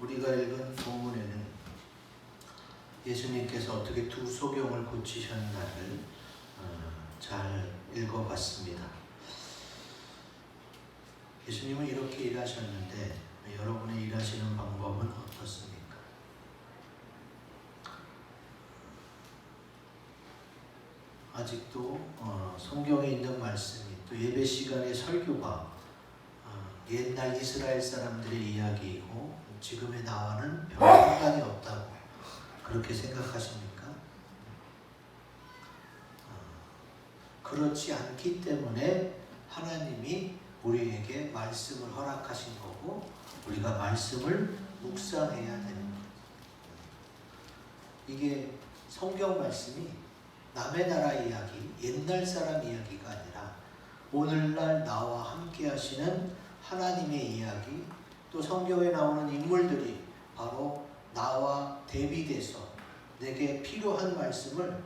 우리가 읽은 본문에는 예수님께서 어떻게 두 소경을 고치셨나를 잘 읽어봤습니다. 예수님은 이렇게 일하셨는데 여러분의 일하시는 방법은 어떻습니까? 아직도 성경에 있는 말씀이 또 예배 시간의 설교가 옛날 이스라엘 사람들의 이야기이고 지금의 나와는 별 상관이 없다고 그렇게 생각하십니까? 그렇지 않기 때문에 하나님이 우리에게 말씀을 허락하신 거고 우리가 말씀을 묵상해야 되는 거예요. 이게 성경 말씀이 남의 나라 이야기, 옛날 사람 이야기가 아니라 오늘날 나와 함께 하시는 하나님의 이야기, 또 성경에 나오는 인물들이 바로 나와 대비돼서 내게 필요한 말씀을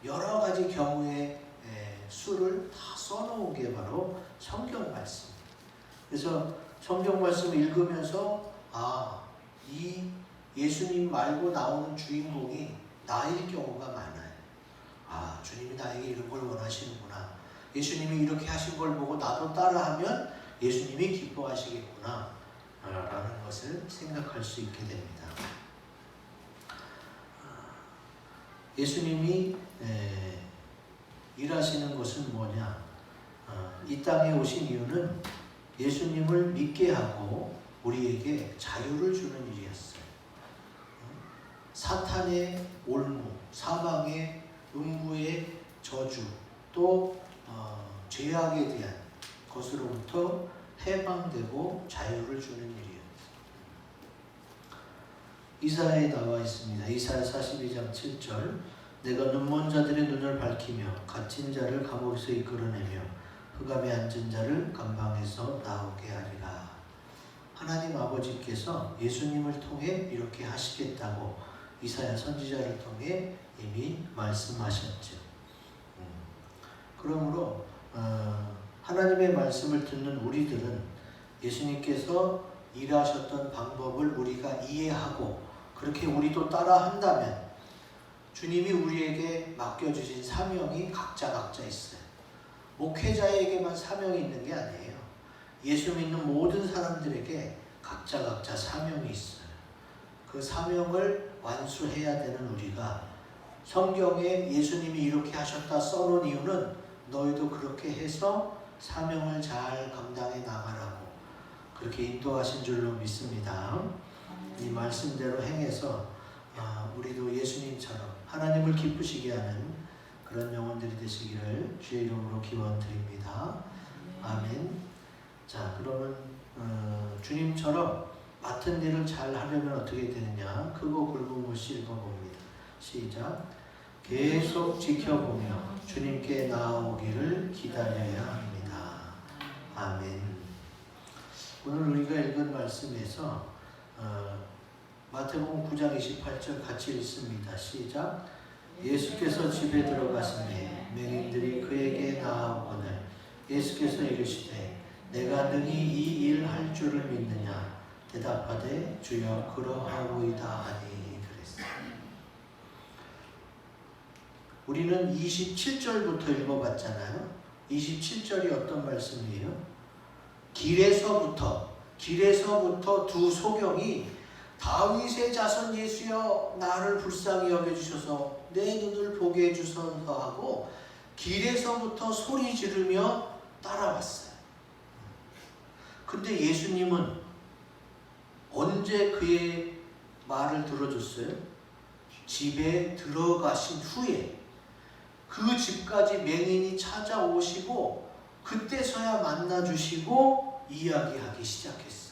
여러 가지 경우의 수를 다 써놓은 게 바로 성경 말씀입니다. 그래서 성경 말씀을 읽으면서 이 예수님 말고 나오는 주인공이 나일 경우가 많아요. 주님이 나에게 이런 걸 원하시는구나. 예수님이 이렇게 하신 걸 보고 나도 따라하면 예수님이 기뻐하시겠구나 라는 것을 생각할 수 있게 됩니다. 예수님이 일하시는 것은 뭐냐? 이 땅에 오신 이유는 예수님을 믿게 하고 우리에게 자유를 주는 일이었어요. 사탄의 올무, 사망의 음부의 저주, 또 죄악에 대한 것으로부터 해방되고 자유를 주는 일이었어요. 이사야에 나와 있습니다. 이사야 42장 7절 내가 눈먼 자들의 눈을 밝히며 갇힌 자를 감옥에서 이끌어내며 흑암에 앉은 자를 감방에서 나오게 하리라. 하나님 아버지께서 예수님을 통해 이렇게 하시겠다고 이사야 선지자를 통해 이미 말씀하셨죠. 그러므로 하나님의 말씀을 듣는 우리들은 예수님께서 일하셨던 방법을 우리가 이해하고 그렇게 우리도 따라한다면 주님이 우리에게 맡겨주신 사명이 각자 있어요. 목회자에게만 사명이 있는 게 아니에요. 예수 믿는 모든 사람들에게 각자 사명이 있어요. 그 사명을 완수해야 되는 우리가 성경에 예수님이 이렇게 하셨다 써놓은 이유는 너희도 그렇게 해서 사명을 잘 감당해 나가라고 그렇게 인도하신 줄로 믿습니다. 이 말씀대로 행해서 우리도 예수님처럼 하나님을 기쁘시게 하는 그런 영혼들이 되시기를 주의 이름으로 기원드립니다. 아멘. 자, 그러면 주님처럼 맡은 일을 잘 하려면 어떻게 되느냐? 크고 굵은 것이 읽어봅니다. 시작. 계속 지켜보며 주님께 나아오기를 기다려야 합니다. 아멘. 오늘 우리가 읽은 말씀에서 마태복음 9장 28절 같이 읽습니다. 시작. 예수께서 집에 들어가시매 맹인들이 그에게 나아오거늘 예수께서 이르시되 내가 능히 이 일 할 줄을 믿느냐? 대답하되 주여 그러하오이다 하니 그랬어요. 우리는 27절부터 읽어봤잖아요. 27절이 어떤 말씀이에요? 길에서부터 두 소경이 다윗의 자손 예수여 나를 불쌍히 여겨주셔서 내 눈을 보게 해주소서 하고 길에서부터 소리 지르며 따라왔어요. 근데 예수님은 언제 그의 말을 들어줬어요? 집에 들어가신 후에 그 집까지 맹인이 찾아오시고 그때서야 만나주시고 이야기하기 시작했어요.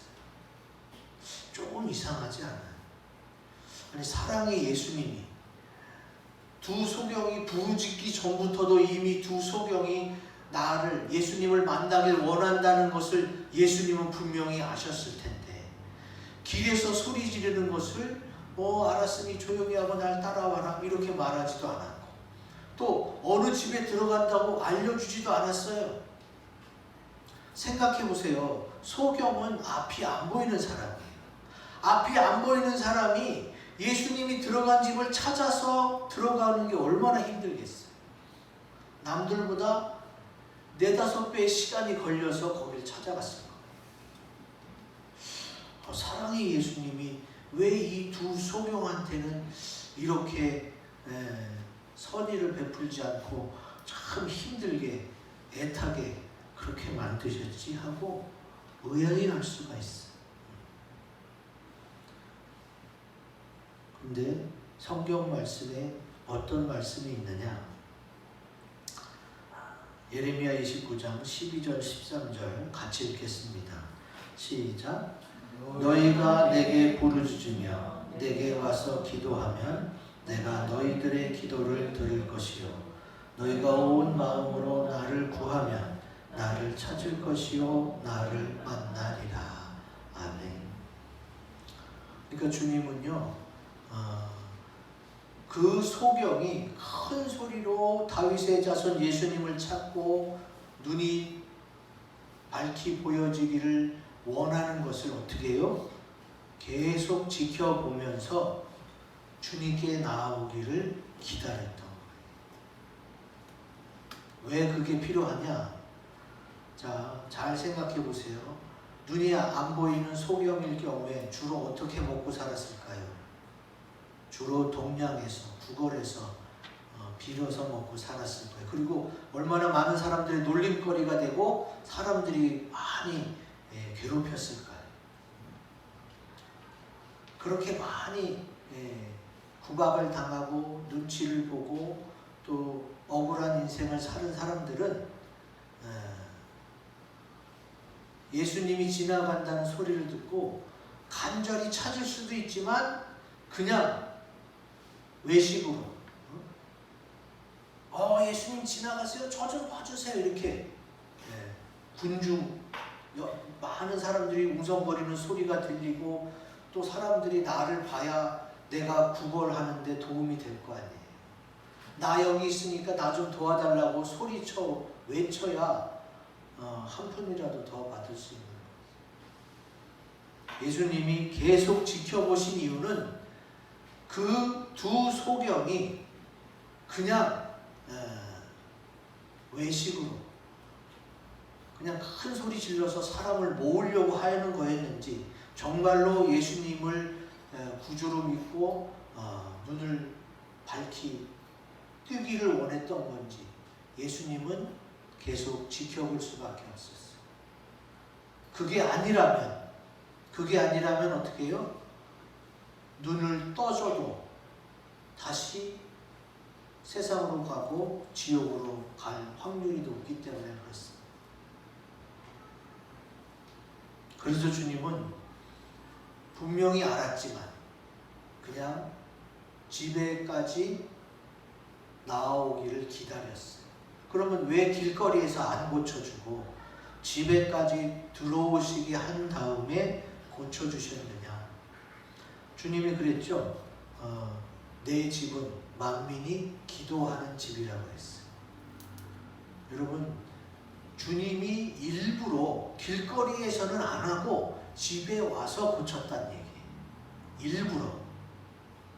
조금 이상하지 않아요? 아니 사랑의 예수님이 두 소경이 부르짖기 전부터도 이미 두 소경이 나를 예수님을 만나길 원한다는 것을 예수님은 분명히 아셨을 텐데 길에서 소리 지르는 것을 알았으니 조용히 하고 날 따라와라 이렇게 말하지도 않았고 또 어느 집에 들어간다고 알려주지도 않았어요. 생각해 보세요. 소경은 앞이 안 보이는 사람이에요. 앞이 안 보이는 사람이 예수님이 들어간 집을 찾아서 들어가는 게 얼마나 힘들겠어요. 남들보다 4-5배의 시간이 걸려서 거기를 찾아갔을 거예요. 사랑의 예수님이 왜 이 두 소경한테는 이렇게 선의를 베풀지 않고 참 힘들게 애타게 그렇게 만드셨지 하고 의아해할 수가 있어요. 근데 성경 말씀에 어떤 말씀이 있느냐? 예레미야 29장 12절 13절 같이 읽겠습니다. 시작. 너희가 내게 부르짖으며 내게 와서 기도하면 내가 너희들의 기도를 들을 것이요 너희가 온 마음으로 나를 구하면 나를 찾을 것이요 나를 만나리라. 아멘. 그러니까 주님은요 그 소경이 큰 소리로 다윗의 자손 예수님을 찾고 눈이 밝히 보여지기를 원하는 것을 어떻게 해요? 계속 지켜보면서 주님께 나아오기를 기다렸던 거예요. 왜 그게 필요하냐? 자, 잘 생각해 보세요. 눈이 안 보이는 소경일 경우에 주로 어떻게 먹고 살았을까요? 주로 동량에서, 구걸에서 빌어서 먹고 살았을 거예요. 그리고 얼마나 많은 사람들의 놀림거리가 되고 사람들이 많이 괴롭혔을까요? 그렇게 많이 구박을 당하고 눈치를 보고 또 억울한 인생을 사는 사람들은 예수님이 지나간다는 소리를 듣고 간절히 찾을 수도 있지만 그냥 외식으로 예수님 지나가세요. 저 좀 봐주세요. 이렇게 군중 많은 사람들이 웅성거리는 소리가 들리고 또 사람들이 나를 봐야 내가 구걸하는데 도움이 될 거 아니에요. 나 여기 있으니까 나 좀 도와달라고 소리쳐 외쳐야 한 푼이라도 더 받을 수 있는 거예요. 예수님이 계속 지켜보신 이유는 그 두 소경이 그냥 외식으로 그냥 큰 소리 질러서 사람을 모으려고 하는 거였는지 정말로 예수님을 구주로 믿고 눈을 밝히 뜨기를 원했던 건지 예수님은 계속 지켜볼 수밖에 없었어요. 그게 아니라면 어떻게 해요? 눈을 떠줘도 다시 세상으로 가고 지옥으로 갈 확률이 높기 때문에 그렇습니다. 그래서 주님은 분명히 알았지만 그냥 집에까지 나아오기를 기다렸어요. 그러면 왜 길거리에서 안 고쳐주고 집에까지 들어오시게 한 다음에 고쳐주셨느냐? 주님이 그랬죠. 내 집은 만민이 기도하는 집이라고 했어요. 여러분, 주님이 일부러 길거리에서는 안 하고 집에 와서 고쳤다는 얘기예요. 일부러.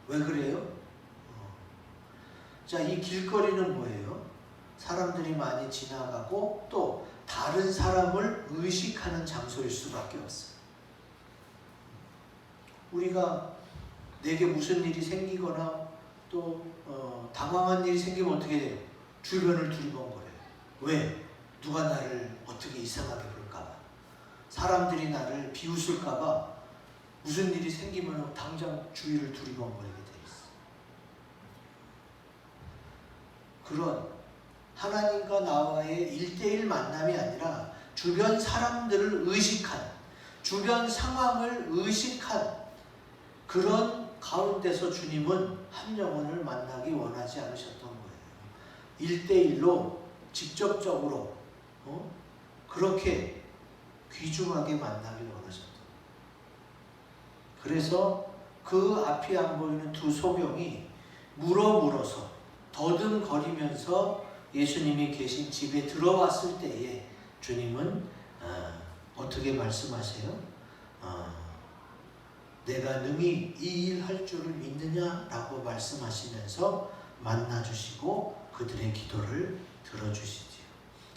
왜 그래요? 자, 이 길거리는 뭐예요? 사람들이 많이 지나가고 또 다른 사람을 의식하는 장소일 수밖에 없어요. 우리가 내게 무슨 일이 생기거나 또 당황한 일이 생기면 어떻게 돼요? 주변을 두리번거려요. 왜? 누가 나를 어떻게 이상하게 볼까봐, 사람들이 나를 비웃을까봐 무슨 일이 생기면 당장 주위를 두리번거리게 돼 있어요. 그런 하나님과 나와의 1대1 만남이 아니라 주변 사람들을 의식한, 주변 상황을 의식한 그런 가운데서 주님은 한 영혼을 만나기 원하지 않으셨던 거예요. 1대1로 직접적으로 그렇게 귀중하게 만나기 원하셨던 거예요. 그래서 그 앞이 안 보이는 두 소경이 물어서 더듬거리면서 예수님이 계신 집에 들어왔을 때에 주님은 어떻게 말씀하세요? 내가 능히 이 일 할 줄을 믿느냐라고 말씀하시면서 만나주시고 그들의 기도를 들어주시지요.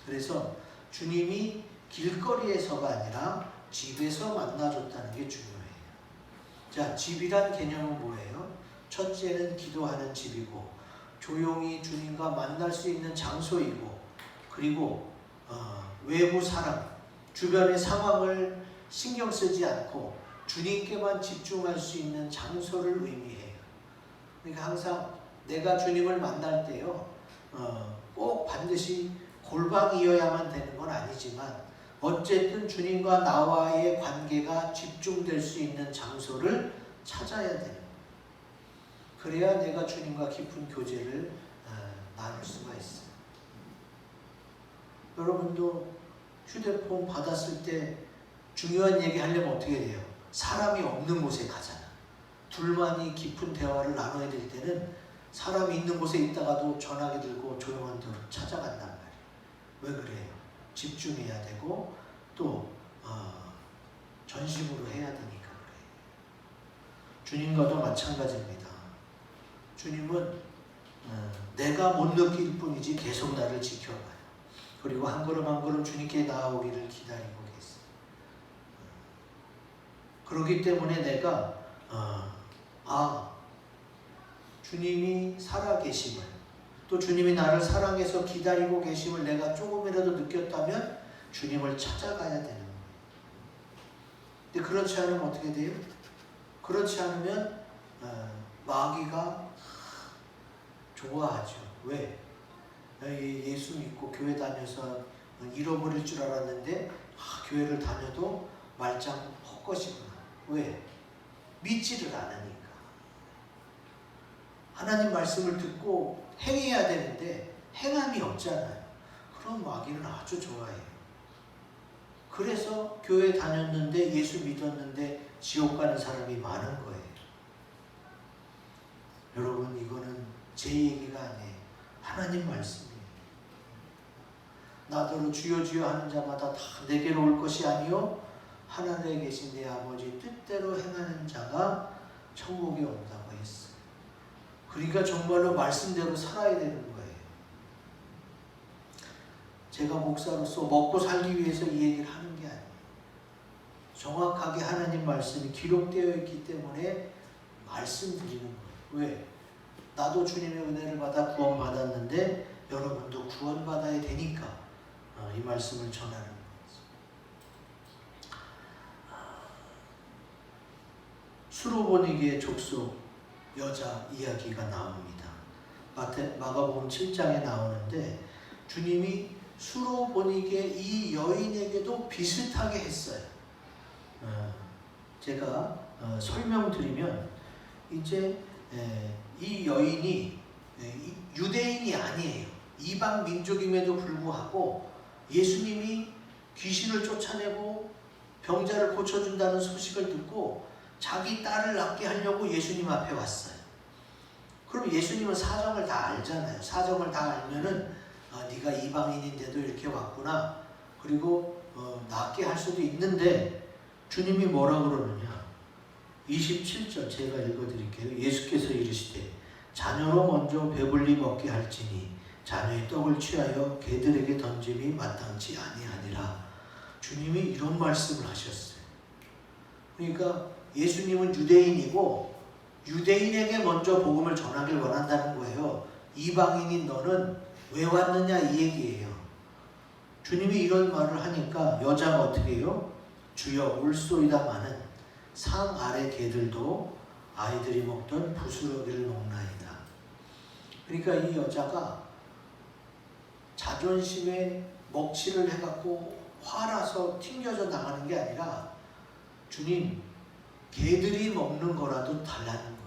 그래서 주님이 길거리에서가 아니라 집에서 만나줬다는 게 중요해요. 자, 집이란 개념은 뭐예요? 첫째는 기도하는 집이고, 조용히 주님과 만날 수 있는 장소이고, 그리고 외부 사람, 주변의 상황을 신경 쓰지 않고 주님께만 집중할 수 있는 장소를 의미해요. 그러니까 항상 내가 주님을 만날 때요, 꼭 반드시 골방이어야만 되는 건 아니지만 어쨌든 주님과 나와의 관계가 집중될 수 있는 장소를 찾아야 되는 거예요. 그래야 내가 주님과 깊은 교제를 나눌 수가 있어요. 여러분도 휴대폰 받았을 때 중요한 얘기 하려면 어떻게 돼요? 사람이 없는 곳에 가잖아. 둘만이 깊은 대화를 나눠야 될 때는 사람이 있는 곳에 있다가도 전화기 들고 조용한 데로 찾아간단 말이에요. 왜 그래요? 집중해야 되고 또 전심으로 해야 되니까 그래요. 주님과도 마찬가지입니다. 주님은 내가 못 느낄 뿐이지 계속 나를 지켜봐요. 그리고 한 걸음 한 걸음 주님께 나아오기를 기다리고 계세요. 그렇기 때문에 내가 주님이 살아계심을, 또 주님이 나를 사랑해서 기다리고 계심을 내가 조금이라도 느꼈다면 주님을 찾아가야 되는 거예요. 근데 그렇지 않으면 어떻게 돼요? 그렇지 않으면 마귀가 좋아하죠. 왜? 예수 믿고 교회 다녀서 잃어버릴 줄 알았는데 교회를 다녀도 말짱 헛것이구나. 왜? 믿지를 않으니까. 하나님 말씀을 듣고 행해야 되는데 행함이 없잖아요. 그럼 마귀는 아주 좋아해요. 그래서 교회 다녔는데 예수 믿었는데 지옥 가는 사람이 많은 거예요. 여러분, 이거는 제 얘기가 아니에요. 하나님 말씀이에요. 나더러 주여 주여 하는 자마다 다 내게로 올 것이 아니요 하늘에 계신 내 아버지 뜻대로 행하는 자가 천국에 온다고 했어요. 그러니까 정말로 말씀대로 살아야 되는 거예요. 제가 목사로서 먹고 살기 위해서 이 얘기를 하는 게 아니에요. 정확하게 하나님 말씀이 기록되어 있기 때문에 말씀드리는 거예요. 왜? 나도 주님의 은혜를 받아 구원받았는데 여러분도 구원받아야 되니까 이 말씀을 전하는 거예요. 수로보니게의 족속 여자 이야기가 나옵니다. 마가복음 7장에 나오는데 주님이 수로보니게 이 여인에게도 비슷하게 했어요. 제가 설명드리면 이제 이 여인이 유대인이 아니에요. 이방 민족임에도 불구하고 예수님이 귀신을 쫓아내고 병자를 고쳐준다는 소식을 듣고 자기 딸을 낳게 하려고 예수님 앞에 왔어요. 그럼 예수님은 사정을 다 알잖아요. 사정을 다 알면은 네가 이방인인데도 이렇게 왔구나. 그리고 낳게 할 수도 있는데 주님이 뭐라 그러느냐. 27절 제가 읽어드릴게요. 예수께서 이르시되 자녀로 먼저 배불리 먹게 할지니 자녀의 떡을 취하여 개들에게 던짐이 마땅치 아니하니라. 주님이 이런 말씀을 하셨어요. 그러니까 예수님은 유대인이고 유대인에게 먼저 복음을 전하길 원한다는 거예요. 이방인인 너는 왜 왔느냐 이 얘기예요. 주님이 이런 말을 하니까 여자가 어떻게 해요? 주여 올소이다마는 상 아래 개들도 아이들이 먹던 부스러기를 먹나이다. 그러니까 이 여자가 자존심에 먹칠을 해갖고 화나서 튕겨져 나가는 게 아니라 주님, 개들이 먹는 거라도 달라는 거예요.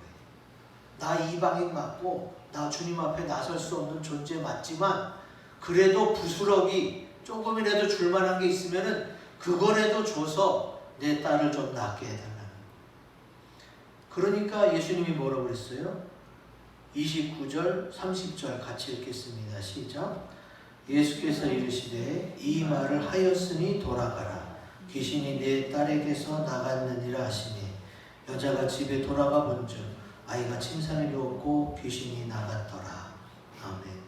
나 이방인 맞고 나 주님 앞에 나설 수 없는 존재 맞지만 그래도 부스러기 조금이라도 줄만한 게 있으면은 그거라도 줘서 내 딸을 좀 낳게 해달라는 거예요. 그러니까 예수님이 뭐라고 그랬어요? 29절, 30절 같이 읽겠습니다. 시작. 예수께서 이르시되 이 말을 하였으니 돌아가라. 귀신이 내 딸에게서 나갔느니라 하시니 여자가 집에 돌아가 본즉 아이가 침상에 누웠고 귀신이 나갔더라. 아멘.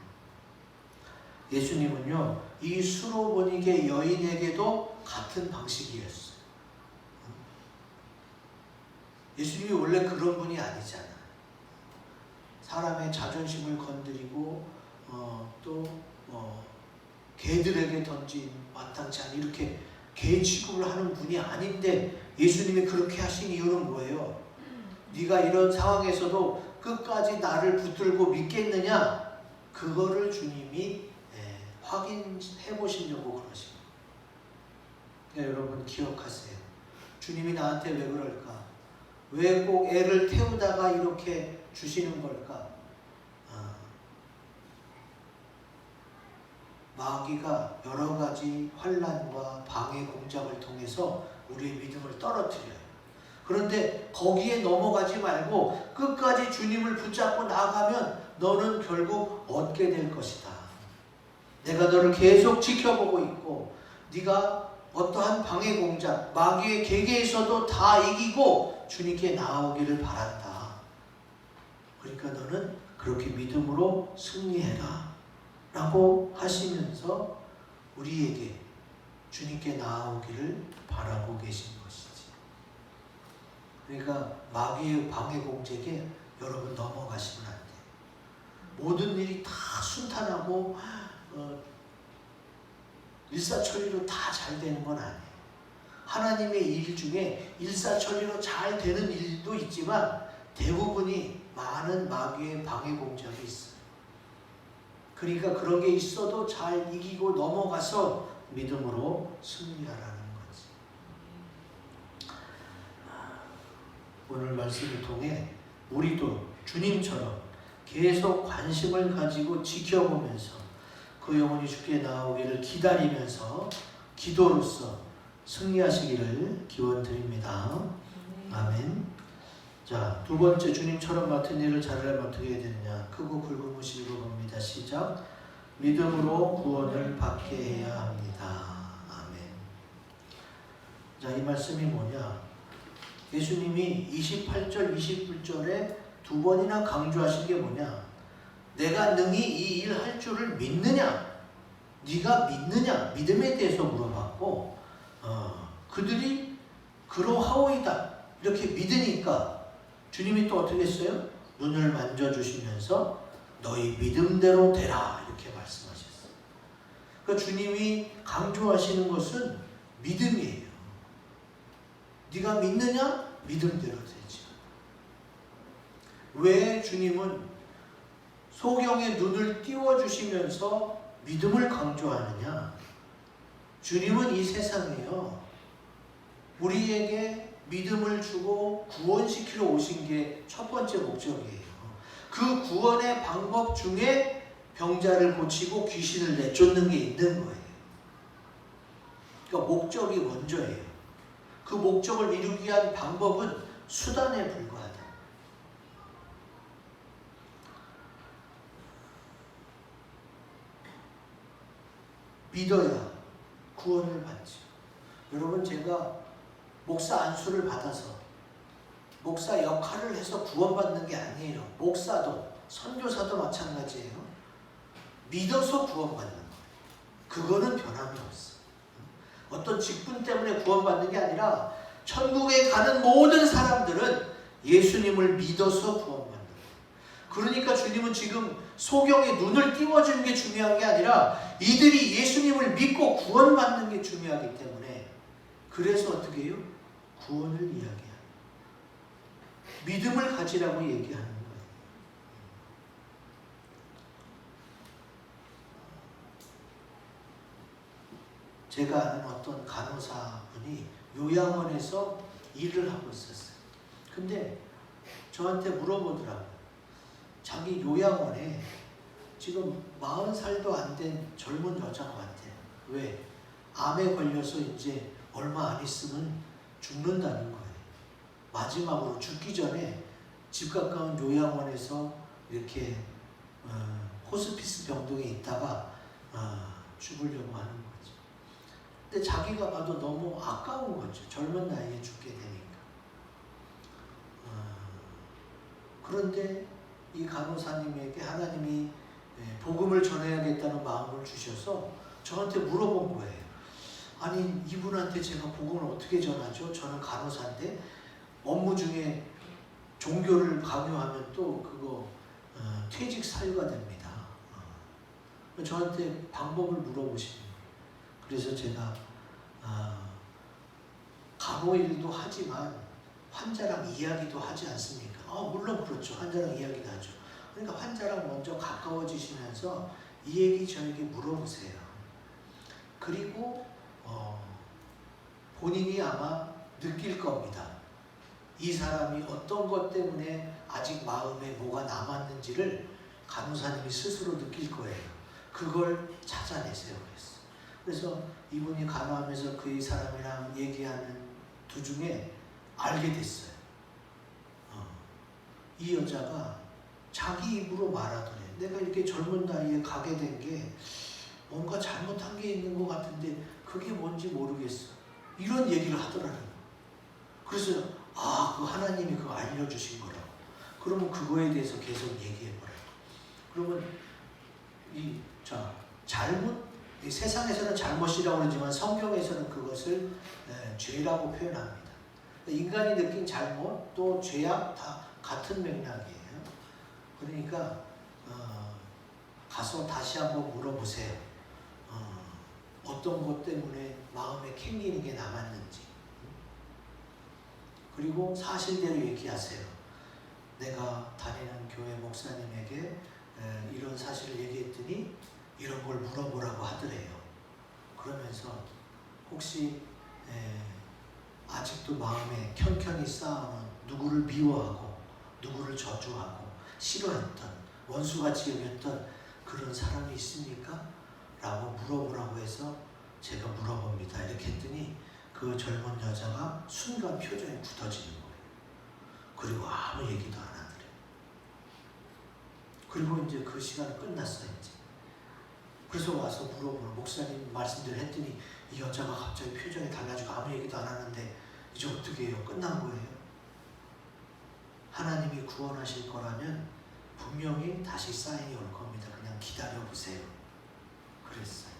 예수님은요, 이 수로보니게 여인에게도 같은 방식이었어요. 예수님이 원래 그런 분이 아니잖아. 사람의 자존심을 건드리고 개들에게 던진 마땅치 않은 이렇게 개 취급을 하는 분이 아닌데 예수님이 그렇게 하신 이유는 뭐예요? 네가 이런 상황에서도 끝까지 나를 붙들고 믿겠느냐? 그거를 주님이 확인해 보시려고 그러신 거예요. 그러니까 여러분 기억하세요. 주님이 나한테 왜 그럴까? 왜 꼭 애를 태우다가 이렇게 주시는 걸까? 마귀가 여러 가지 환난과 방해 공작을 통해서 우리의 믿음을 떨어뜨려요. 그런데 거기에 넘어가지 말고 끝까지 주님을 붙잡고 나아가면 너는 결국 얻게 될 것이다. 내가 너를 계속 지켜보고 있고 네가 어떠한 방해 공작, 마귀의 계계에서도 다 이기고 주님께 나아오기를 바란다. 그러니까 너는 그렇게 믿음으로 승리해라 라고 하시면서 우리에게 주님께 나아오기를 바라고 계신 것이지. 그러니까 마귀의 방해 공작에 여러분 넘어가시면 안 돼요. 모든 일이 다 순탄하고 일사천리로 다 잘 되는 건 아니에요. 하나님의 일 중에 일사천리로 잘 되는 일도 있지만 대부분이 많은 마귀의 방해 공작이 있어요. 그러니까 그런 게 있어도 잘 이기고 넘어가서 믿음으로 승리하라는 거지. 오늘 말씀을 통해 우리도 주님처럼 계속 관심을 가지고 지켜보면서 그 영혼이 주께 나오기를 기다리면서 기도로서 승리하시기를 기원드립니다. 아멘. 자, 두 번째, 주님처럼 맡은 일을 잘하려면 어떻게 해야 되느냐? 크고 굵은 것을 읽어봅니다. 시작. 믿음으로 구원을 받게 해야 합니다. 아멘. 자, 이 말씀이 뭐냐? 예수님이 28절, 29절에 두 번이나 강조하신 게 뭐냐? 내가 능히 이 일 할 줄을 믿느냐? 네가 믿느냐? 믿음에 대해서 물어봤고 그들이 그러하오이다 이렇게 믿으니까 주님이 또 어떻게 했어요? 눈을 만져주시면서 너희 믿음대로 되라 이렇게 말씀하셨어요. 그러니까 주님이 강조하시는 것은 믿음이에요. 네가 믿느냐? 믿음대로 되지. 왜 주님은 소경의 눈을 띄워주시면서 믿음을 강조하느냐? 주님은 이 세상에요, 우리에게 믿음을 주고 구원시키러 오신 게 첫 번째 목적이에요. 그 구원의 방법 중에 병자를 고치고 귀신을 내쫓는 게 있는 거예요. 그러니까 목적이 먼저예요. 그 목적을 이루기 위한 방법은 수단에 불과하다. 믿어야 구원을 받죠. 여러분, 제가 목사 안수를 받아서 목사 역할을 해서 구원받는 게 아니에요. 목사도 선교사도 마찬가지예요. 믿어서 구원받는 거예요. 그거는 변함이 없어. 어떤 직분 때문에 구원받는 게 아니라 천국에 가는 모든 사람들은 예수님을 믿어서 구원받는 거예요. 그러니까 주님은 지금 소경의 눈을 띄워주는 게 중요한 게 아니라 이들이 예수님을 믿고 구원받는 게 중요하기 때문에, 그래서 어떻게 해요? 구원을 이야기합니다. 믿음을 가지라고 얘기하는 거예요. 제가 아는 어떤 간호사분이 요양원에서 일을 하고 있었어요. 근데 저한테 물어보더라고요. 자기 요양원에 지금 40살도 안 된 젊은 여자가 왔대요. 왜? 암에 걸려서 이제 얼마 안 있으면 죽는다는 거예요. 마지막으로 죽기 전에 집 가까운 요양원에서 이렇게 호스피스 병동에 있다가 죽으려고 하는 거죠. 근데 자기가 봐도 너무 아까운 거죠. 젊은 나이에 죽게 되니까. 그런데 이 간호사님에게 하나님이 복음을 전해야겠다는 마음을 주셔서 저한테 물어본 거예요. 아니, 이분한테 제가 복음을 어떻게 전하죠? 저는 간호사인데 업무 중에 종교를 강요하면 또 그거 퇴직 사유가 됩니다. 저한테 방법을 물어보시는 거예요. 그래서 제가 간호 일도 하지만 환자랑 이야기도 하지 않습니까? 물론 그렇죠. 환자랑 이야기도 하죠. 그러니까 환자랑 먼저 가까워지시면서 이 얘기 저에게 물어보세요. 그리고 본인이 아마 느낄 겁니다. 이 사람이 어떤 것 때문에 아직 마음에 뭐가 남았는지를 간호사님이 스스로 느낄 거예요. 그걸 찾아내세요. 그래서 이분이 간호하면서 그 사람이랑 얘기하는 도중에 알게 됐어요. 이 여자가 자기 입으로 말하더래. 내가 이렇게 젊은 나이에 가게 된 게 뭔가 잘못한 게 있는 것 같은데 그게 뭔지 모르겠어. 이런 얘기를 하더라고요. 그래서 그 하나님이 그거 알려주신 거라고. 그러면 그거에 대해서 계속 얘기해보라고. 그러면 잘못, 세상에서는 잘못이라고 그러지만 성경에서는 그것을 죄라고 표현합니다. 인간이 느낀 잘못 또 죄악 다 같은 맥락이에요. 그러니까 가서 다시 한번 물어보세요. 어떤 것 때문에 마음에 캥기는 게 남았는지. 그리고 사실대로 얘기하세요. 내가 다니는 교회 목사님에게 이런 사실을 얘기했더니 이런 걸 물어보라고 하더래요. 그러면서 혹시 아직도 마음에 켠켠이 쌓아놓은 누구를 미워하고 누구를 저주하고 싫어했던 원수같이 여겼던 그런 사람이 있습니까? 라고 물어보라고 해서 제가 물어봅니다. 이렇게 했더니 그 젊은 여자가 순간 표정이 굳어지는 거예요. 그리고 아무 얘기도 안 하더래요. 그리고 이제 그 시간이 끝났어요. 이제. 그래서 와서 물어보는 목사님 말씀대로 했더니 이 여자가 갑자기 표정이 달라지고 아무 얘기도 안 하는데 이제 어떻게 해요? 끝난 거예요. 하나님이 구원하실 거라면 분명히 다시 사인이 올 겁니다. 그냥 기다려보세요. 그랬어요.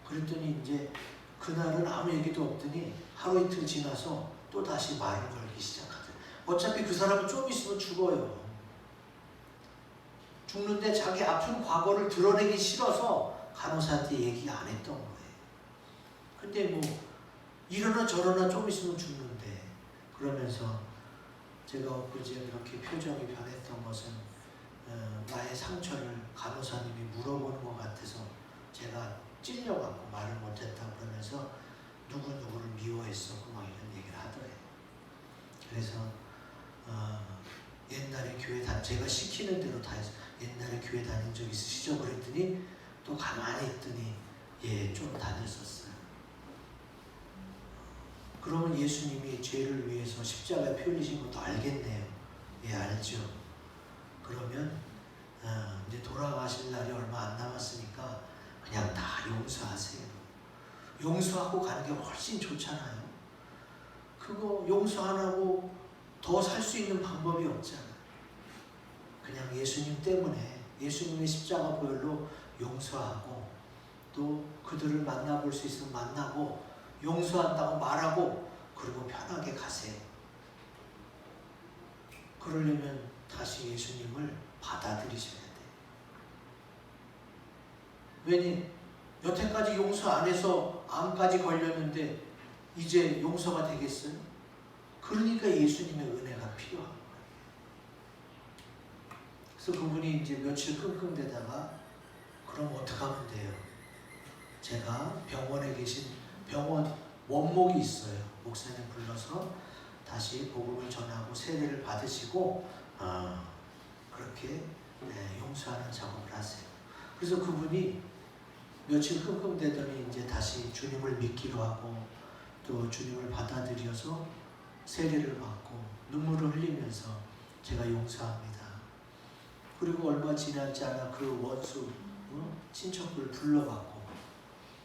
그랬더니 이제 그날은 아무 얘기도 없더니 하루 이틀 지나서 또 다시 말을 걸기 시작하더라고요. 어차피 그 사람은 좀 있으면 죽어요. 죽는데 자기 아픈 과거를 드러내기 싫어서 간호사한테 얘기 안 했던 거예요. 근데 뭐 이러나 저러나 좀 있으면 죽는데, 그러면서 제가 엊그제 그렇게 표정이 변했던 것은 나의 상처를 간호사님이 물어보는 것 같아서 제가 찔려갖고 말을 못했다 그러면서 누구누구를 미워했었고 막 이런 얘기를 하더래요. 그래서 옛날에 교회 제가 시키는 대로 다 해서 옛날에 교회 다닌 적 있으시죠? 그랬더니 또 가만히 있더니 좀 다녔었어요. 그러면 예수님이 죄를 위해서 십자가에 피 흘리신 것도 알겠네요. 알죠. 그러면 이제 돌아가실 날이 얼마 안 남았으니까 그냥 다 용서하세요. 용서하고 가는 게 훨씬 좋잖아요. 그거 용서 안 하고 더 살 수 있는 방법이 없잖아요. 그냥 예수님 때문에 예수님의 십자가 보혈로 용서하고 또 그들을 만나볼 수 있으면 만나고 용서한다고 말하고 그리고 편하게 가세요. 그러려면 다시 예수님을 받아들이셔야 돼요. 왜냐? 여태까지 용서 안 해서 암까지 걸렸는데 이제 용서가 되겠어요? 그러니까 예수님의 은혜가 필요한 거예요. 그래서 그분이 이제 며칠 끙끙대다가 그럼 어떻게 하면 돼요? 제가 병원에 계신 병원 원목이 있어요. 목사님 불러서 다시 복음을 전하고 세례를 받으시고 그렇게 용서하는 작업을 하세요. 그래서 그분이 며칠 끙끙대더니 이제 다시 주님을 믿기로 하고 또 주님을 받아들여서 세례를 받고 눈물을 흘리면서 제가 용서합니다. 그리고 얼마 지나지 않아 그 원수 친척을 불러갖고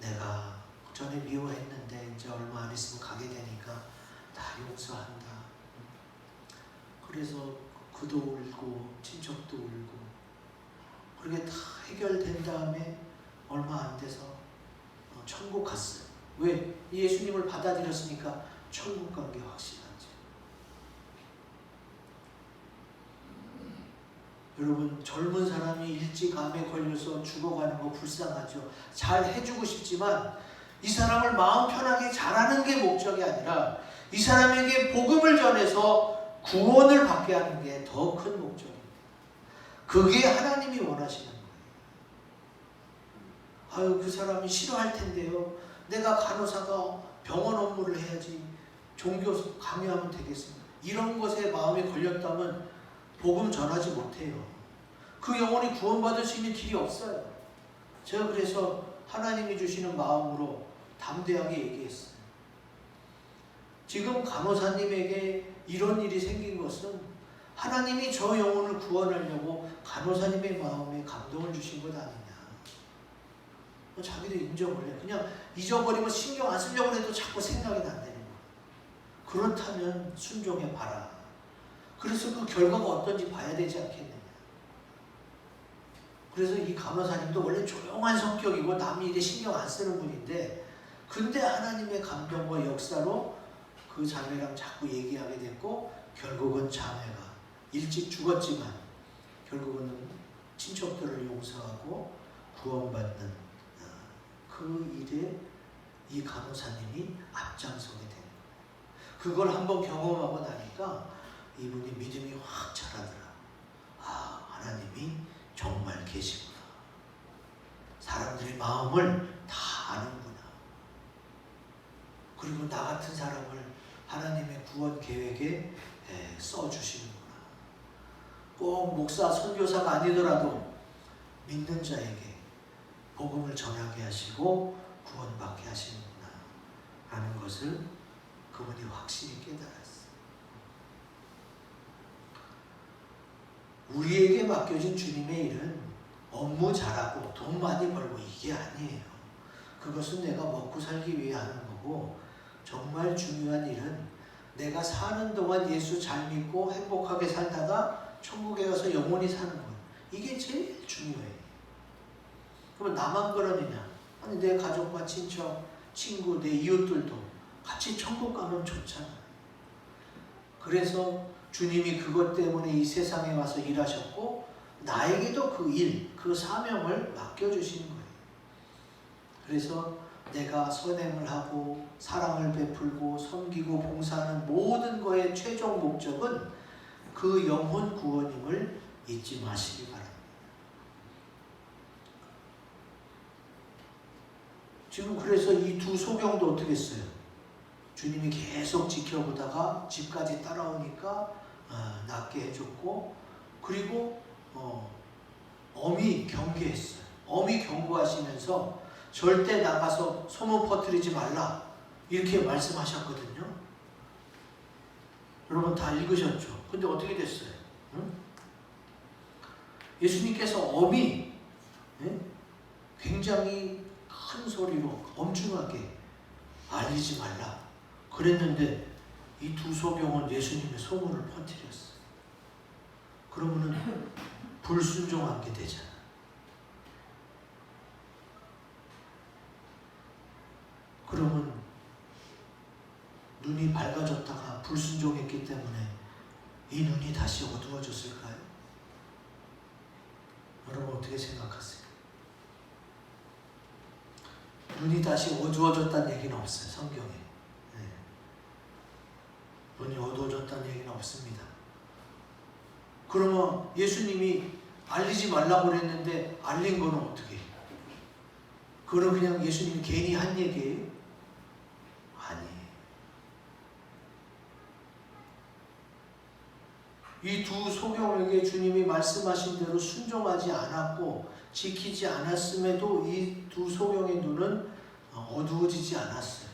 내가 전에 미워했는데 이제 얼마 안 있으면 가게 되니까 다 용서한다. 그래서 그도 울고 친척도 울고 그렇게 다 해결된 다음에 얼마 안 돼서 천국 갔어요. 왜? 예수님을 받아들였으니까 천국 간 게 확실하지. 여러분, 젊은 사람이 일찍 암에 걸려서 죽어가는 거 불쌍하죠. 잘 해주고 싶지만 이 사람을 마음 편하게 잘하는 게 목적이 아니라 이 사람에게 복음을 전해서 구원을 받게 하는 게 더 큰 목적입니다. 그게 하나님이 원하시는 거예요. 아유, 그 사람이 싫어할 텐데요. 내가 간호사가 병원 업무를 해야지 종교 강요하면 되겠습니다. 이런 것에 마음이 걸렸다면 복음 전하지 못해요. 그 영혼이 구원받을 수 있는 길이 없어요. 제가 그래서 하나님이 주시는 마음으로 담대하게 얘기했어요. 지금 간호사님에게 이런 일이 생긴 것은 하나님이 저 영혼을 구원하려고 간호사님의 마음에 감동을 주신 것 아니냐. 자기도 인정을 해. 그냥 잊어버리고 신경 안 쓰려고 해도 자꾸 생각이 난다는 거예요. 그렇다면 순종해 봐라. 그래서 그 결과가 어떤지 봐야 되지 않겠느냐. 그래서 이 간호사님도 원래 조용한 성격이고 남 일에 신경 안 쓰는 분인데 근데 하나님의 감동과 역사로 그 자매랑 자꾸 얘기하게 됐고 결국은 자매가 일찍 죽었지만 결국은 친척들을 용서하고 구원받는 그 일에 이 간호사님이 앞장서게 되는 거예요. 그걸 한번 경험하고 나니까 이분이 믿음이 확 자라더라. 아, 하나님이 정말 계시구나. 사람들의 마음을 다 아는구나. 그리고 나 같은 사람을 하나님의 구원 계획에 써주시는구나. 꼭 목사, 선교사가 아니더라도 믿는 자에게 복음을 전하게 하시고 구원받게 하시는구나 하는 것을 그분이 확실히 깨달았어요. 우리에게 맡겨진 주님의 일은 업무 잘하고 돈 많이 벌고 이게 아니에요. 그것은 내가 먹고 살기 위해 하는 거고 정말 중요한 일은 내가 사는 동안 예수 잘 믿고 행복하게 살다가 천국에 가서 영원히 사는 것. 이게 제일 중요해요. 그러면 나만 그러느냐? 아니 내 가족과 친척, 친구, 내 이웃들도 같이 천국 가면 좋잖아요. 그래서 주님이 그것 때문에 이 세상에 와서 일하셨고 나에게도 그 일, 그 사명을 맡겨주시는 거예요. 그래서 내가 선행을 하고 사랑을 베풀고 섬기고 봉사하는 모든 거의 최종 목적은 그 영혼 구원임을 잊지 마시기 바랍니다. 지금 그래서 이 두 소경도 어떻게 했어요? 주님이 계속 지켜보다가 집까지 따라오니까 낫게 해줬고 그리고 어미 경계했어요. 어미 경고하시면서 절대 나가서 소문 퍼뜨리지 말라 이렇게 말씀하셨거든요. 여러분 다 읽으셨죠? 근데 어떻게 됐어요? 응? 예수님께서 어미 굉장히 큰 소리로 엄중하게 알리지 말라 그랬는데 이 두 소경은 예수님의 소문을 퍼뜨렸어요. 그러면은 불순종한 게 되잖아. 그러면 눈이 밝아졌다가 불순종했기 때문에 이 눈이 다시 어두워졌을까요? 여러분 어떻게 생각하세요? 눈이 다시 어두워졌다는 얘기는 없어요. 성경에. 눈이 어두워졌다는 얘기는 없습니다. 그러면 예수님이 알리지 말라고 그랬는데 알린 거는 어떻게 해요? 그건 그냥 예수님이 괜히 한 얘기예요? 아니에요. 이 두 소경에게 주님이 말씀하신 대로 순종하지 않았고 지키지 않았음에도 이 두 소경의 눈은 어두워지지 않았어요.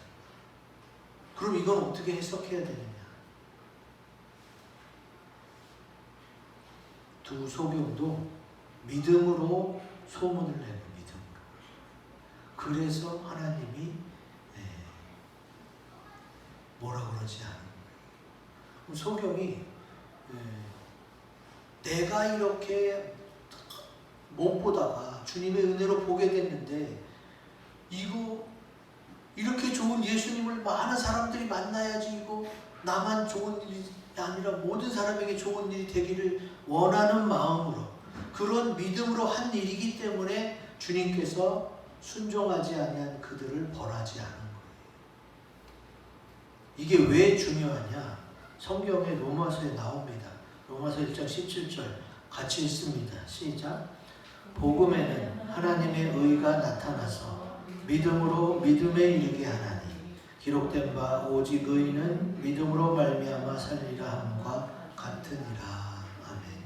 그럼 이건 어떻게 해석해야 되느냐? 두 소경도 믿음으로 소문을 내는 믿음으로. 그래서 하나님이 뭐라 그러지 않은 거예요. 소경이 내가 이렇게 못 보다가 주님의 은혜로 보게 됐는데 이거 이렇게 좋은 예수님을 많은 사람들이 만나야지 이거 나만 좋은 일이 아니라 모든 사람에게 좋은 일이 되기를 원하는 마음으로 그런 믿음으로 한 일이기 때문에 주님께서 순종하지 아니한 그들을 벌하지 않은 거예요. 이게 왜 중요하냐? 성경의 로마서에 나옵니다. 로마서 1장 17절 같이 읽습니다. 시작. 복음에는 하나님의 의가 나타나서 믿음으로 믿음에 이르게 하나니 기록된 바 오직 의인은 믿음으로 말미암아 살리라 함과 같으니라. 아멘.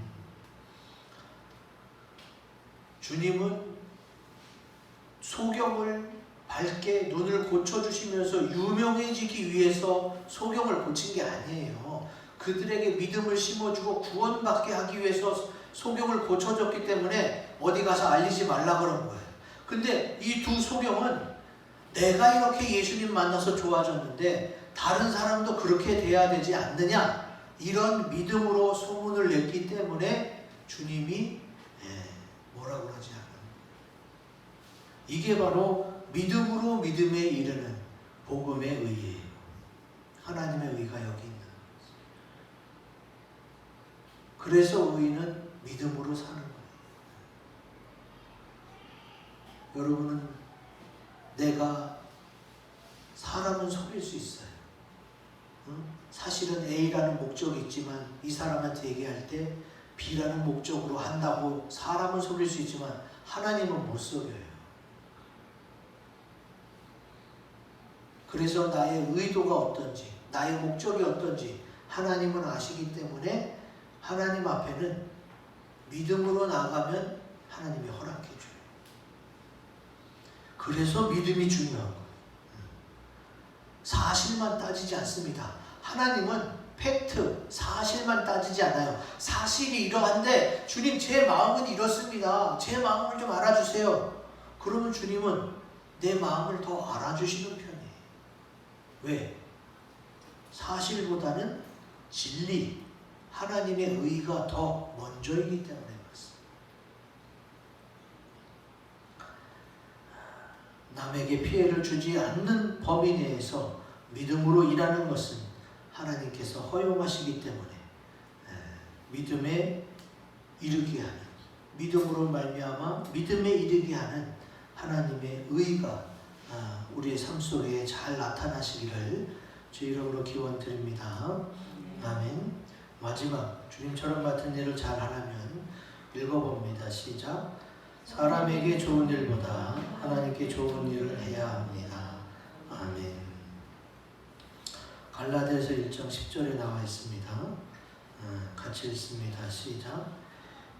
주님은 소경을 밝게 눈을 고쳐주시면서 유명해지기 위해서 소경을 고친 게 아니에요. 그들에게 믿음을 심어주고 구원받게 하기 위해서 소경을 고쳐줬기 때문에 어디 가서 알리지 말라 그런 거예요. 근데 이 두 소경은 내가 이렇게 예수님 만나서 좋아졌는데 다른 사람도 그렇게 돼야 되지 않느냐, 이런 믿음으로 소문을 냈기 때문에 주님이 뭐라고 하지 않아요. 이게 바로 믿음으로 믿음에 이르는 복음의 의예요. 하나님의 의가 여기 있는 거죠. 그래서 의는 믿음으로 사는 거예요. 여러분은 내가 사람은 속일 수 있어요. 사실은 A라는 목적이 있지만 이 사람한테 얘기할 때 B라는 목적으로 한다고 사람은 속일 수 있지만 하나님은 못 속여요. 그래서 나의 의도가 어떤지, 나의 목적이 어떤지 하나님은 아시기 때문에 하나님 앞에는 믿음으로 나가면 하나님이 허락해 줘요. 그래서 믿음이 중요한 거예요. 사실만 따지지 않습니다. 하나님은 팩트, 사실만 따지지 않아요. 사실이 이러한데 주님 제 마음은 이렇습니다. 제 마음을 좀 알아주세요. 그러면 주님은 내 마음을 더 알아주시는 편이에요. 왜? 사실보다는 진리, 하나님의 의가 더 먼저이기 때문에 그렇습니다. 남에게 피해를 주지 않는 범위 내에서 믿음으로 일하는 것은 하나님께서 허용하시기 때문에 믿음에 이르게 하는, 믿음으로 말미암아 믿음에 이르게 하는 하나님의 의가 우리의 삶 속에 잘 나타나시기를 주 이름으로 기원드립니다. 아멘. 마지막 주님처럼 같은 일을 잘 하려면 읽어봅니다. 시작. 사람에게 좋은 일보다 하나님께 좋은 일을 해야 합니다. 아멘. 갈라디아서 1장 10절에 나와 있습니다. 같이 읽습니다. 시작.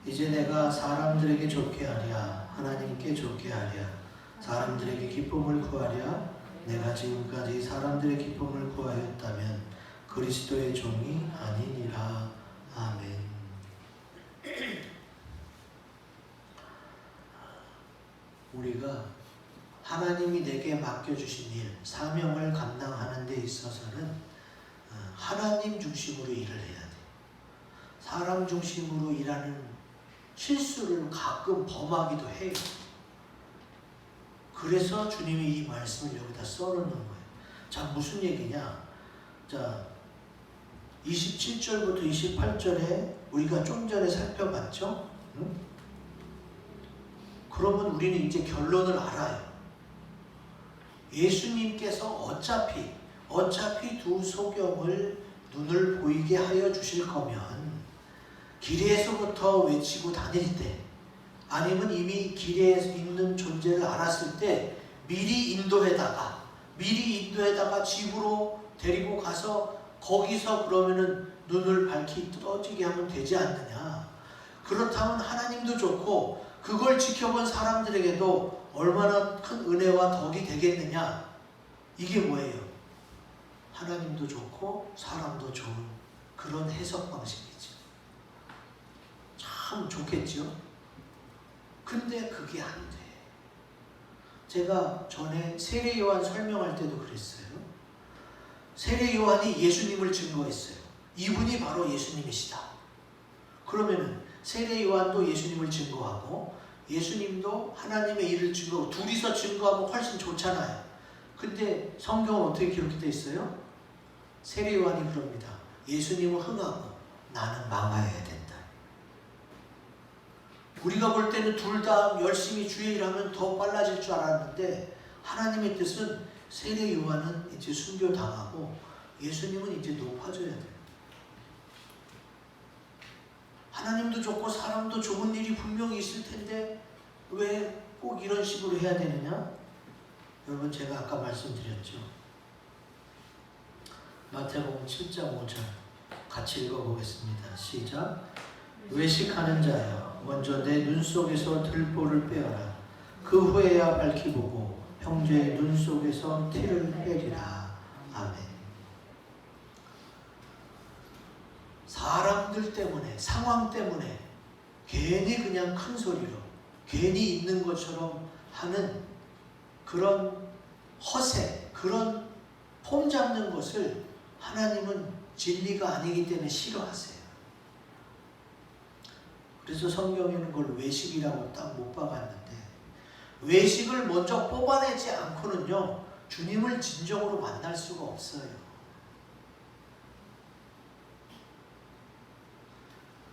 이제 내가 사람들에게 좋게 하랴 하나님께 좋게 하랴 사람들에게 기쁨을 구하랴 내가 지금까지 사람들의 기쁨을 구하였다면 그리스도의 종이 아니니라. 아멘. 우리가 하나님이 내게 맡겨주신 일, 사명을 감당하는 데 있어서는 하나님 중심으로 일을 해야 돼. 사람 중심으로 일하는 실수를 가끔 범하기도 해요. 그래서 주님이 이 말씀을 여기다 써놓는 거예요. 자, 무슨 얘기냐? 자, 27절부터 28절에 우리가 좀 전에 살펴봤죠? 응? 그러면 우리는 이제 결론을 알아요. 예수님께서 어차피 두 소경을 눈을 보이게 하여 주실 거면 길에서부터 외치고 다닐 때 아니면 이미 길에 있는 존재를 알았을 때 미리 인도해다가 집으로 데리고 가서 거기서 그러면은 눈을 밝히 떠지게 하면 되지 않느냐. 그렇다면 하나님도 좋고 그걸 지켜본 사람들에게도 얼마나 큰 은혜와 덕이 되겠느냐. 이게 뭐예요? 하나님도 좋고 사람도 좋은 그런 해석 방식이죠. 참 좋겠죠? 근데 그게 안 돼. 제가 전에 세례 요한 설명할 때도 그랬어요. 세례 요한이 예수님을 증거했어요. 이분이 바로 예수님이시다. 그러면은 세례 요한도 예수님을 증거하고 예수님도 하나님의 일을 증거하고 둘이서 증거하면 훨씬 좋잖아요. 근데 성경은 어떻게 기록되어 있어요? 세례 요한이 그럽니다. 예수님은 흥하고 나는 망하여야 된다. 우리가 볼 때는 둘 다 열심히 주의 일하면 더 빨라질 줄 알았는데 하나님의 뜻은 세례 요한은 이제 순교당하고 예수님은 이제 높아져야 돼요. 하나님도 좋고 사람도 좋은 일이 분명히 있을 텐데 왜 꼭 이런 식으로 해야 되느냐? 여러분 제가 아까 말씀드렸죠. 마태복음 7장 5절 같이 읽어보겠습니다. 시작. 외식하는 자여 먼저 내 눈 속에서 들보를 빼어라. 그 후에야 밝히 보고 형제의 눈 속에서 티를 빼리라. 아멘. 사람들 때문에 상황 때문에 괜히 그냥 큰 소리로 괜히 있는 것처럼 하는 그런 허세, 그런 폼 잡는 것을 하나님은 진리가 아니기 때문에 싫어하세요. 그래서 성경에는 그걸 외식이라고 딱 못 박았는데 외식을 먼저 뽑아내지 않고는요 주님을 진정으로 만날 수가 없어요.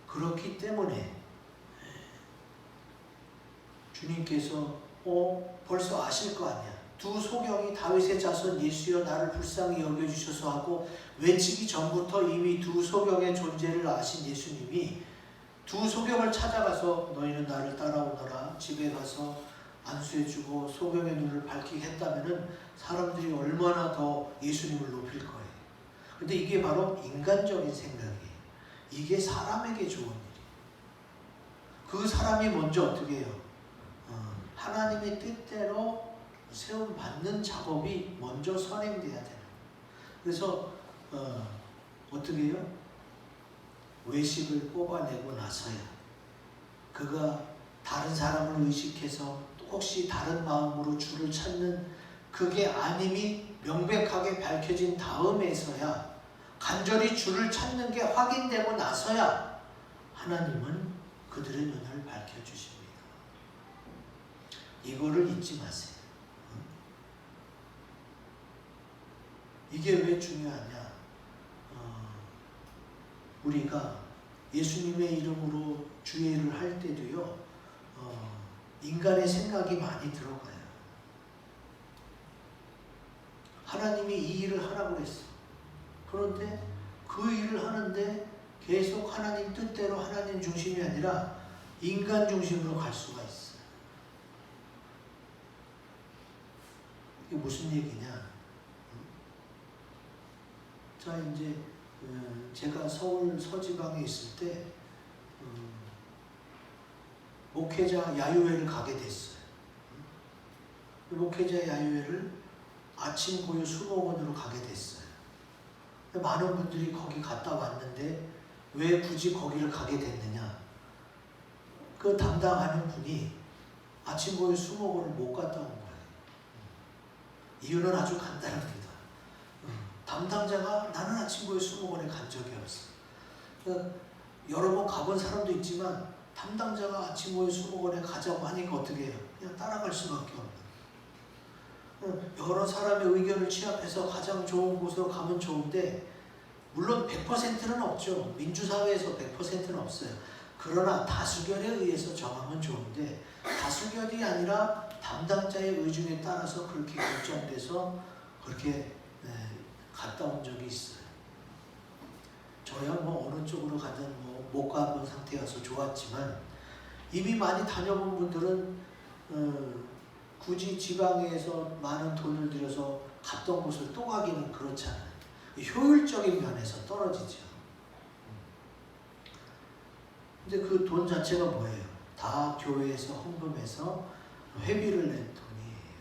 그렇기 때문에 주님께서 벌써 아실 거 아니야. 두 소경이 다윗의 자손 예수여 나를 불쌍히 여겨주셔서 하고 외치기 전부터 이미 두 소경의 존재를 아신 예수님이 두 소경을 찾아가서 너희는 나를 따라오너라 집에 가서 안수해주고 소경의 눈을 밝히게 했다면 사람들이 얼마나 더 예수님을 높일 거예요. 근데 이게 바로 인간적인 생각이에요. 이게 사람에게 좋은 일이에요. 그 사람이 먼저 어떻게 해요? 하나님의 뜻대로 세움 받는 작업이 먼저 선행돼야 돼요. 그래서 어떻게 해요? 외식을 뽑아내고 나서야 그가 다른 사람을 의식해서 혹시 다른 마음으로 주를 찾는 그게 아님이 명백하게 밝혀진 다음에서야 간절히 주를 찾는 게 확인되고 나서야 하나님은 그들의 눈을 밝혀주십니다. 이거를 잊지 마세요. 이게 왜 중요하냐? 우리가 예수님의 이름으로 주의 일을 할 때도요, 인간의 생각이 많이 들어가요. 하나님이 이 일을 하라고 그랬어. 그런데 그 일을 하는데 계속 하나님 뜻대로 하나님 중심이 아니라 인간 중심으로 갈 수가 있어요. 이게 무슨 얘기냐? 자, 이제 제가 서울 서지방에 있을 때 목회자 야유회를 가게 됐어요. 목회자 야유회를 아침 고요 수목원으로 가게 됐어요. 많은 분들이 거기 갔다 왔는데 왜 굳이 거기를 가게 됐느냐? 그 담당하는 분이 아침 고요 수목원을 못 갔다 온 거예요. 이유는 아주 간단합니다. 담당자가 나는 아침 고요 수목원에 간 적이 없어. 여러 번 가본 사람도 있지만 담당자가 아침 고요 수목원에 가자고 하니까 어떻게 해요? 그냥 따라갈 수밖에 없는. 여러 사람의 의견을 취합해서 가장 좋은 곳으로 가면 좋은데 물론 100%는 없죠. 민주사회에서 100%는 없어요. 그러나 다수결에 의해서 정하면 좋은데 다수결이 아니라 담당자의 의중에 따라서 그렇게 결정돼서 그렇게 갔다 온 적이 있어요. 저야 뭐 어느 쪽으로 가든 못 가본 상태여서 좋았지만 이미 많이 다녀본 분들은 굳이 지방에서 많은 돈을 들여서 갔던 곳을 또 가기는 그렇잖아요. 효율적인 면에서 떨어지죠. 근데 그 돈 자체가 뭐예요? 다 교회에서 헌금해서 회비를 낸 돈이에요.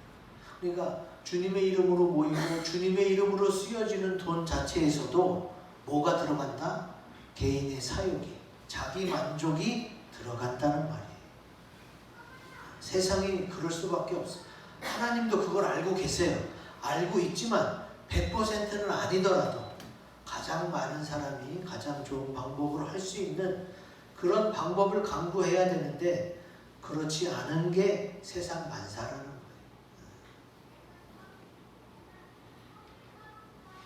그러니까 주님의 이름으로 모이고 주님의 이름으로 쓰여지는 돈 자체에서도 뭐가 들어간다? 개인의 사욕이, 자기 만족이 들어간다는 말이에요. 세상이 그럴 수밖에 없어요. 하나님도 그걸 알고 계세요. 알고 있지만 100%는 아니더라도 가장 많은 사람이 가장 좋은 방법으로 할 수 있는 그런 방법을 강구해야 되는데 그렇지 않은 게 세상 만사라는 거예요.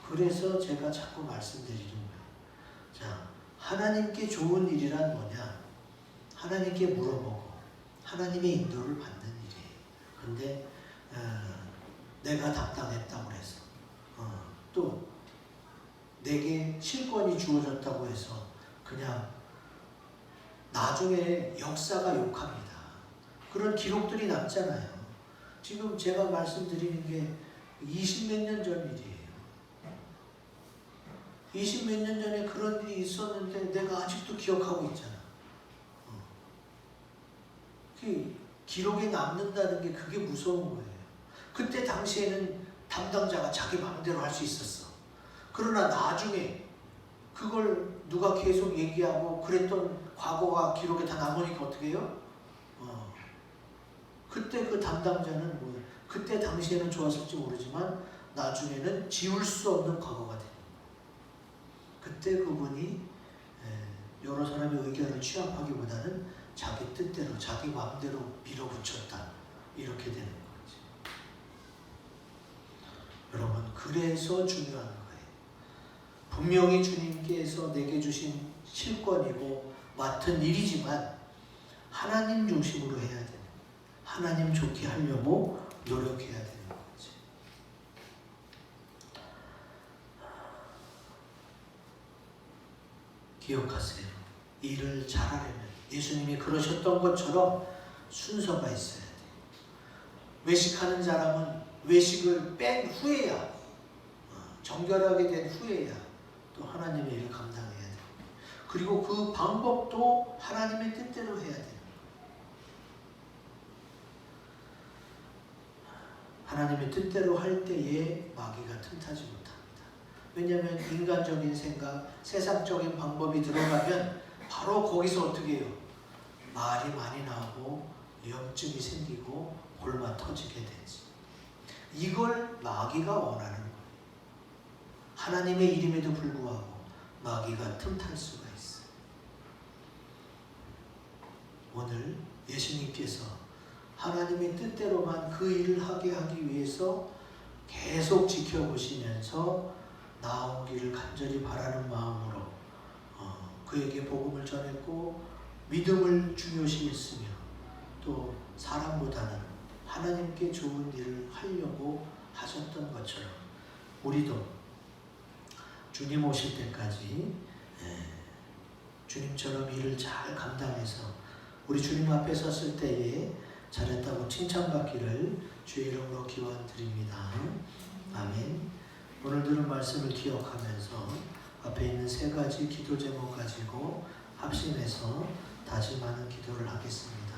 그래서 제가 자꾸 말씀드리는 거예요. 자, 하나님께 좋은 일이란 뭐냐? 하나님께 물어보고 하나님의 인도를 받는 일이에요. 근데 내가 답당했다고 해서 또 내게 실권이 주어졌다고 해서 그냥 나중에 역사가 욕합니다. 그런 기록들이 남잖아요. 지금 제가 말씀드리는 게 20몇 년 전 일이에요. 20몇 년 전에 그런 일이 있었는데 내가 아직도 기억하고 있잖아. 기록에 남는다는 게 그게 무서운 거예요. 그때 당시에는 담당자가 자기 마음대로 할 수 있었어. 그러나 나중에 그걸 누가 계속 얘기하고 그랬던 과거가 기록에 다 남으니까 어떻게 해요? 그때 그 담당자는 뭐 그때 당시에는 좋았을지 모르지만 나중에는 지울 수 없는 과거가 됩니다. 그때 그분이 여러 사람의 의견을 취합하기보다는 자기 뜻대로 자기 마음대로 밀어붙였다 이렇게 되는 거지. 여러분 그래서 중요한 거예요. 분명히 주님께서 내게 주신 실권이고 맡은 일이지만 하나님 중심으로 해야 되는 거예요. 하나님 좋게 하려고 노력해야 되는 거지. 기억하세요. 일을 잘하려면 예수님이 그러셨던 것처럼 순서가 있어야 돼요. 외식하는 사람은 외식을 뺀 후에야 정결하게 된 후에야 또 하나님의 일을 감당해야 돼요. 그리고 그 방법도 하나님의 뜻대로 해야 돼요. 하나님의 뜻대로 할 때에 마귀가 틈타지 못합니다. 왜냐하면 인간적인 생각, 세상적인 방법이 들어가면 바로 거기서 어떻게 해요? 말이 많이 나오고 염증이 생기고 골마 터지게 되지. 이걸 마귀가 원하는 거예요. 하나님의 이름에도 불구하고 마귀가 틈탈 수가 있어요. 오늘 예수님께서 하나님의 뜻대로만 그 일을 하게 하기 위해서 계속 지켜보시면서 나오기를 간절히 바라는 마음으로 그에게 복음을 전했고 믿음을 중요시 했으며 또 사람보다는 하나님께 좋은 일을 하려고 하셨던 것처럼 우리도 주님 오실 때까지 주님처럼 일을 잘 감당해서 우리 주님 앞에 섰을 때에 잘했다고 칭찬받기를 주의 이름으로 기원드립니다. 아멘. 오늘 들은 말씀을 기억하면서 앞에 있는 세 가지 기도 제목 가지고 합심해서 다짐하는 기도를 하겠습니다.